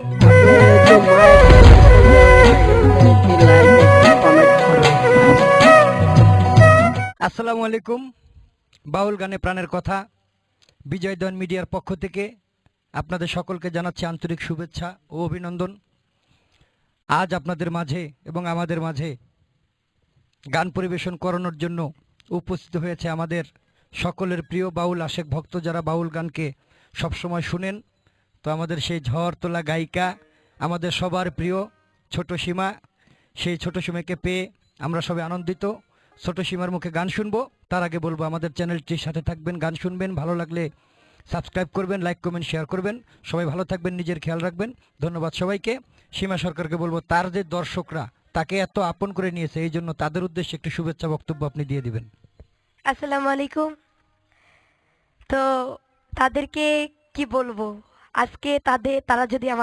আপনি একটু মাইক একটি লাইক একটি কমেন্ট করুন। আসসালামু আলাইকুম। বাউল গানে প্রাণের কথা বিজয় দন মিডিয়ার পক্ষ থেকে আপনাদের সকলকে জানাচ্ছি আন্তরিক শুভেচ্ছা ও অভিনন্দন। আজ আপনাদের মাঝে এবং আমাদের মাঝে গান পরিবেশন করানোর জন্য উপস্থিত হয়েছে আমাদের সকলের প্রিয় বাউল আশেক ভক্ত, যারা বাউল গানকে সবসময় শুনেন। তো আমাদের সেই ঝড় তোলা গায়িকা, আমাদের সবার প্রিয় ছোট সীমা, সেই ছোট সীমাকে পেয়ে আমরা সবাই আনন্দিত। ছোট সীমার মুখে গান শুনবো, তার আগে বলবো আমাদের চ্যানেলটির সাথে থাকবেন, গান শুনবেন, ভালো লাগলে সাবস্ক্রাইব করবেন, লাইক কমেন্ট শেয়ার করবেন। সবাই ভালো থাকবেন, নিজের খেয়াল রাখবেন। ধন্যবাদ সবাইকে। সীমা সরকারকে বলবো তার যে দর্শকরা তাকে এত আপন করে নিয়েছে, এই জন্য তাদের উদ্দেশ্যে একটু শুভেচ্ছা বক্তব্য আপনি দিয়ে দিবেন। আসসালামু আলাইকুম। তো তাদেরকে কি বলবো, আজকে তারা যদি আমার